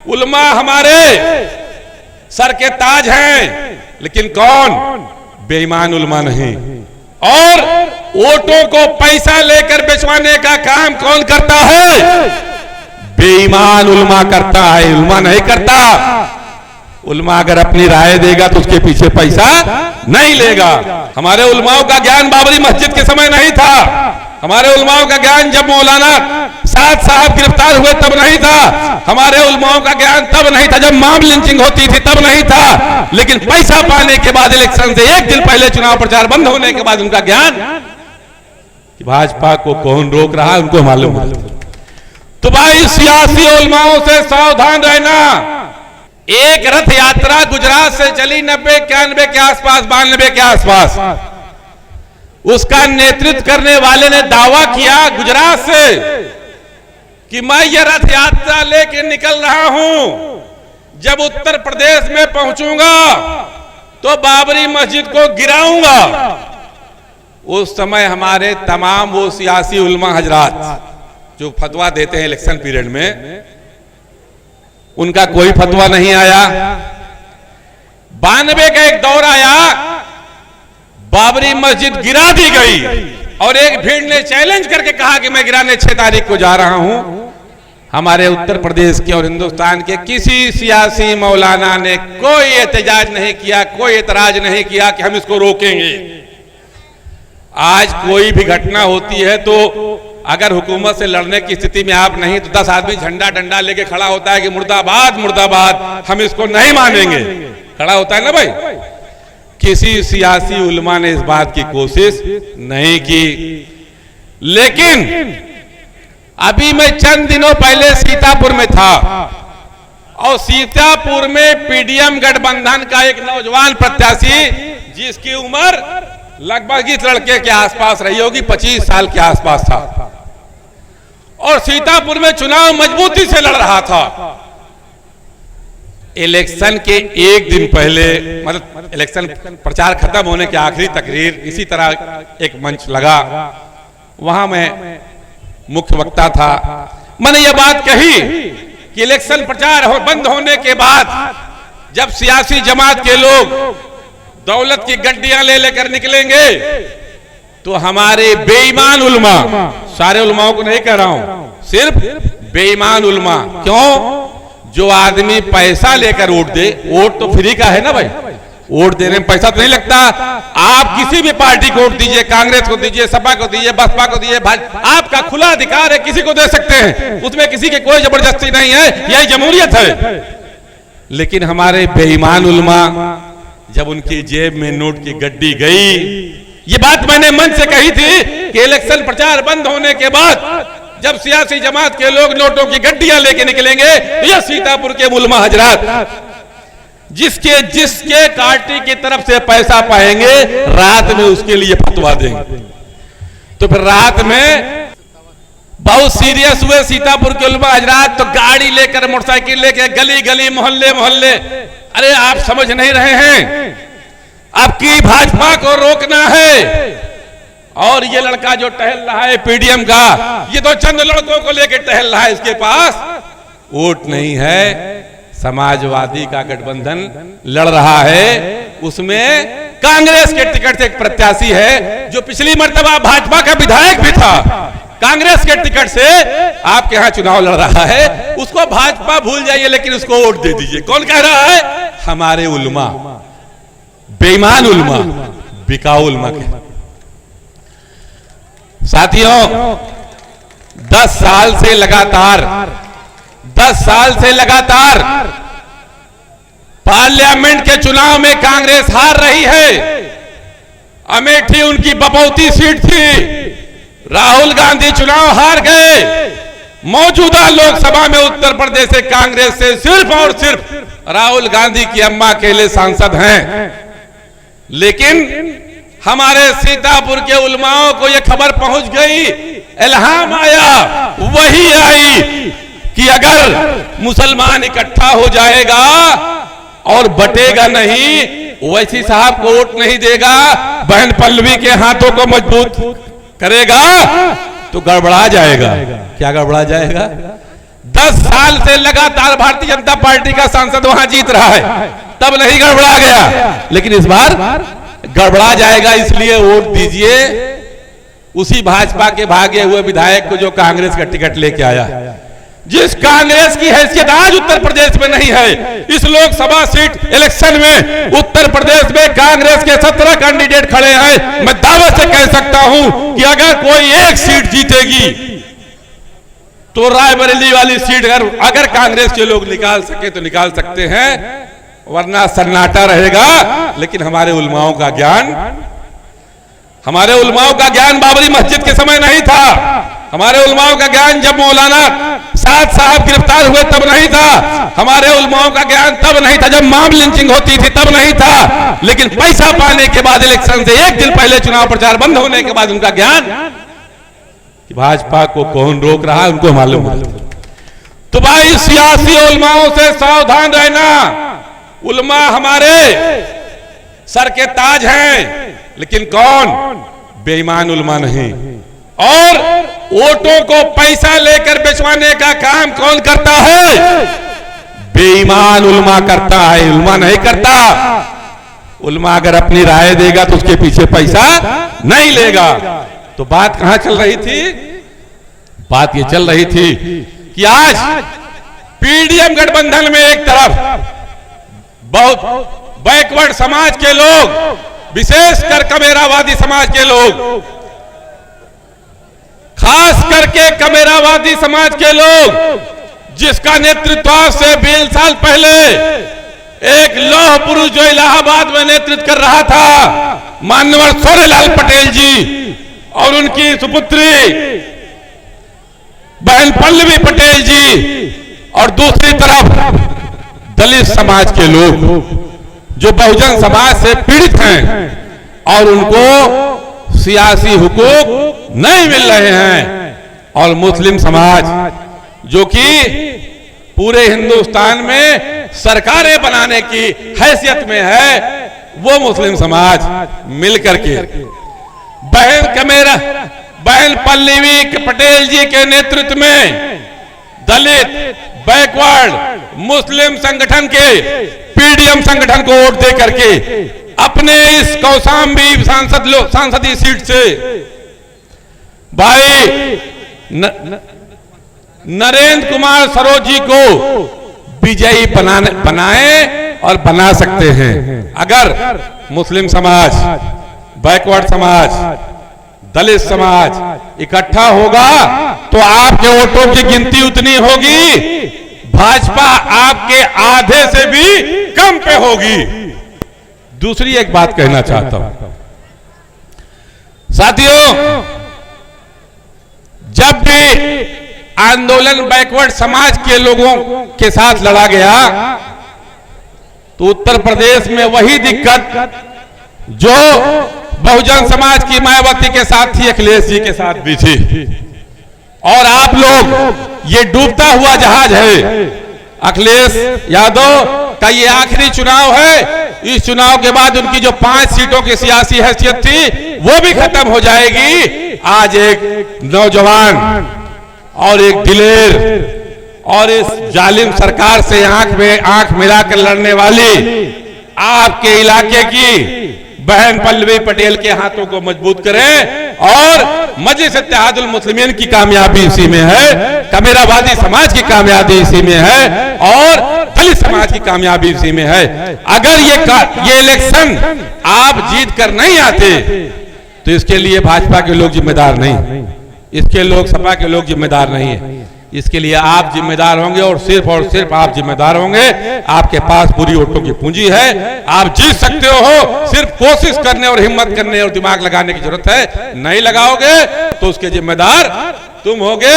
उलमा हमारे सर के ताज हैं, लेकिन कौन? बेईमान उलमा नहीं। और वोटों को पैसा लेकर बेचवाने का काम कौन करता है? बेईमान उलमा करता है, उलमा नहीं करता। उलमा अगर अपनी राय देगा तो उसके पीछे पैसा नहीं लेगा। हमारे उलमाओं का ज्ञान बाबरी मस्जिद के समय नहीं था। हमारे उलमाओं का ज्ञान जब मौलाना साद साहब गिरफ्तार हुए तब नहीं था। हमारे उलमाओं का ज्ञान तब नहीं था जब मॉब लिंचिंग होती थी, तब नहीं था। लेकिन पैसा पाने के बाद, इलेक्शन से एक दिन पहले चुनाव प्रचार बंद होने के बाद उनका ज्ञान कि भाजपा को कौन रोक रहा है उनको मालूम है। तो भाई सियासी उलमाओं से सावधान रहना। एक रथ यात्रा गुजरात से चली 90-91 के आसपास, 92 के आसपास। उसका नेतृत्व करने वाले ने दावा किया गुजरात से कि मैं ये रथ यात्रा लेके निकल रहा हूं, जब उत्तर प्रदेश में पहुंचूंगा तो बाबरी मस्जिद को गिराऊंगा। उस समय हमारे तमाम वो सियासी उलमा हजरात जो फतवा देते हैं इलेक्शन पीरियड में, उनका कोई फतवा नहीं आया। 92 का एक दौर आया, बाबरी मस्जिद गिरा दी गई और एक भीड़ ने चैलेंज करके कहा कि मैं गिराने 6 तारीख को जा रहा हूं। हमारे उत्तर प्रदेश के और हिंदुस्तान के किसी सियासी मौलाना ने कोई एहतजाज नहीं किया, कोई एतराज नहीं किया कि हम इसको रोकेंगे। आज कोई भी घटना होती है तो अगर हुकूमत से लड़ने की स्थिति में आप नहीं तो 10 आदमी झंडा डंडा लेके खड़ा होता है कि मुर्दाबाद मुर्दाबाद, हम इसको नहीं मानेंगे। खड़ा होता है ना भाई। किसी सियासी उलमा ने इस बात की कोशिश नहीं की। लेकिन अभी मैं चंद दिनों पहले सीतापुर में था और सीतापुर में पीडीएम गठबंधन का एक नौजवान प्रत्याशी, जिसकी उम्र लगभग इस लड़के के आसपास रही होगी, 25 साल के आसपास था, और सीतापुर में चुनाव मजबूती से लड़ रहा था। इलेक्शन के एक दिन पहले, मतलब इलेक्शन प्रचार खत्म होने के आखिरी तकरीर, इसी तरह एक मंच लगा, वहां मैं मुख्य वक्ता था। मैंने यह बात कही कि इलेक्शन प्रचार बंद होने के बाद जब सियासी जमात के लोग दौलत की गड्डियां ले लेकर निकलेंगे तो हमारे बेईमान उलमा, सारे उलमाओं को नहीं कह रहा हूं, सिर्फ बेईमान उलमा, क्यों? जो आदमी पैसा लेकर वोट दे, वोट तो फ्री का है ना भाई, वोट देने में पैसा तो नहीं लगता। आप किसी भी पार्टी को वोट दीजिए, कांग्रेस को दीजिए, सपा को दीजिए, बसपा को दीजिए, आपका खुला अधिकार है, किसी को दे सकते हैं, उसमें किसी की कोई जबरदस्ती नहीं है, यही जमहूरियत है। लेकिन हमारे बेईमान उलमा, जब उनकी जेब में नोट की गड्डी गई, ये बात मैंने मन से कही थी कि इलेक्शन प्रचार बंद होने के बाद जब सियासी जमात के लोग नोटों की गड्डियां लेके निकलेंगे तो ये सीतापुर के उलमा हजरात जिसके पार्टी की तरफ से पैसा पाएंगे, रात में उसके लिए फतवा देंगे। तो फिर रात में बहुत सीरियस हुए सीतापुर के उलमा हजरात, तो गाड़ी लेकर, मोटरसाइकिल लेकर गली गली, मोहल्ले मोहल्ले, अरे आप समझ नहीं रहे हैं, आपकी भाजपा को रोकना है। और ये लड़का जो टहल रहा है पीडीएम का, ये तो चंद लड़कों को लेकर टहल रहा है, इसके पास वोट नहीं है। समाजवादी का गठबंधन लड़ रहा है, उसमें कांग्रेस के टिकट से एक प्रत्याशी है जो पिछली मर्तबा भाजपा का विधायक भी था, कांग्रेस के टिकट से आपके यहां चुनाव लड़ रहा है। उसको भाजपा भूल जाइए, लेकिन उसको वोट दे दीजिए। कौन कह रहा है? हमारे उलमा, बेईमान उलमा, बिकाऊ उलमा के। साथियों, 10 साल से लगातार पार्लियामेंट के चुनाव में कांग्रेस हार रही है। अमेठी उनकी बपौती सीट थी, राहुल गांधी चुनाव हार गए। मौजूदा लोकसभा में उत्तर प्रदेश से कांग्रेस से सिर्फ और सिर्फ राहुल गांधी की अम्मा अकेले सांसद हैं। लेकिन हमारे सीतापुर के उलमाओं को यह खबर पहुंच गई, इल्हाम आया, वही आई कि अगर मुसलमान इकट्ठा हो जाएगा और बटेगा नहीं, ओवैसी साहब को वोट नहीं देगा, बहन पल्लवी के हाथों को मजबूत करेगा, तो गड़बड़ा जाएगा। क्या गड़बड़ा जाएगा? 10 साल से लगातार भारतीय जनता पार्टी का सांसद वहां जीत रहा है, तब नहीं गड़बड़ा गया, लेकिन इस बार गड़बड़ा जाएगा। इसलिए वोट दीजिए उसी भाजपा के भागे हुए विधायक को जो कांग्रेस का टिकट लेके आया, जिस कांग्रेस की हैसियत आज उत्तर प्रदेश में नहीं है। इस लोकसभा सीट इलेक्शन में उत्तर प्रदेश में कांग्रेस के 17 कैंडिडेट खड़े हैं। मैं दावे से कह सकता हूं कि अगर कोई एक सीट जीतेगी तो रायबरेली वाली सीट अगर कांग्रेस के लोग निकाल सके तो निकाल सकते हैं, वरना सन्नाटा रहेगा। लेकिन हमारे उलमाओं का ज्ञान बाबरी मस्जिद के समय नहीं था। हमारे उलमाओं का ज्ञान जब मौलाना साद साहब गिरफ्तार हुए तब नहीं था। हमारे उलमाओं का ज्ञान तब नहीं था जब मॉब लिंचिंग होती थी, तब नहीं था। लेकिन पैसा पाने के बाद, इलेक्शन से एक दिन पहले चुनाव प्रचार बंद होने के बाद उनका ज्ञान कि भाजपा को कौन रोक रहा है उनको मालूम है। तो भाई सियासी उलमाओं से सावधान रहना। उलमा हमारे सर के ताज हैं, लेकिन कौन? बेईमान उलमा नहीं। और वोटों को पैसा लेकर बेचवाने का काम कौन करता है? बेईमान उलमा करता है, उलमा नहीं करता। उलमा अगर अपनी राय देगा तो उसके पीछे पैसा नहीं लेगा। तो बात कहां चल रही थी? बात ये चल रही थी कि आज पीडीएम गठबंधन में एक तरफ बहुत बैकवर्ड समाज के लोग, विशेषकर कमेरावादी समाज के लोग, खास करके कमेरावादी समाज के लोग, जिसका नेतृत्व से 20 साल पहले एक लौह पुरुष जो इलाहाबाद में नेतृत्व कर रहा था, माननीय सूर्यलाल पटेल जी और उनकी सुपुत्री बहन पल्लवी पटेल जी, और दूसरी तरफ दलित समाज के लोग जो बहुजन समाज से पीड़ित हैं और उनको सियासी हुकूक नहीं मिल रहे हैं, और मुस्लिम समाज जो कि पूरे हिंदुस्तान में सरकारें बनाने की हैसियत में है, वो मुस्लिम समाज मिलकर के बहन पल्लवी पटेल जी के नेतृत्व में दलित बैकवर्ड मुस्लिम संगठन के पीडीएम संगठन को वोट दे करके अपने इस कौशाम्बी सांसदीय सीट से भाई नरेंद्र कुमार सरोज जी को विजयी बनाए और बना सकते हैं। अगर मुस्लिम समाज, बैकवर्ड समाज, दलित समाज इकट्ठा होगा तो आपके वोटों की गिनती उतनी होगी, भाजपा आपके आधे से भी कम पे होगी। दूसरी एक बात कहना चाहता हूं साथियों, जब भी आंदोलन बैकवर्ड समाज के लोगों के साथ लड़ा गया तो उत्तर प्रदेश में वही दिक्कत जो बहुजन समाज की मायावती के साथ थी, अखिलेश जी के साथ भी थी। और आप लोग, ये डूबता हुआ जहाज है। अखिलेश यादव का ये आखिरी चुनाव है। इस चुनाव के बाद उनकी जो 5 सीटों की सियासी हैसियत थी वो भी खत्म हो जाएगी। आज एक नौजवान और एक दिलेर और इस जालिम सरकार से आंख में आंख मिलाकर लड़ने वाली आपके इलाके की बहन पल्लवी पटेल के हाथों को मजबूत करें। और मजलिस इत्तेहादुल मुस्लिमीन की कामयाबी इसी में है, कमेरावादी समाज की कामयाबी इसी में है, और दलित समाज की कामयाबी इसी में है। अगर ये इलेक्शन आप जीत कर नहीं आते तो इसके लिए भाजपा के लोग जिम्मेदार नहीं, इसके लोग सपा के लोग जिम्मेदार नहीं है। इसके लिए आप जिम्मेदार होंगे और सिर्फ आप जिम्मेदार होंगे। आपके पास पूरी वोटों की पूंजी है, आप जीत सकते हो। सिर्फ कोशिश करने और हिम्मत करने और दिमाग लगाने की जरूरत है। नहीं लगाओगे तो उसके जिम्मेदार तुम होगे।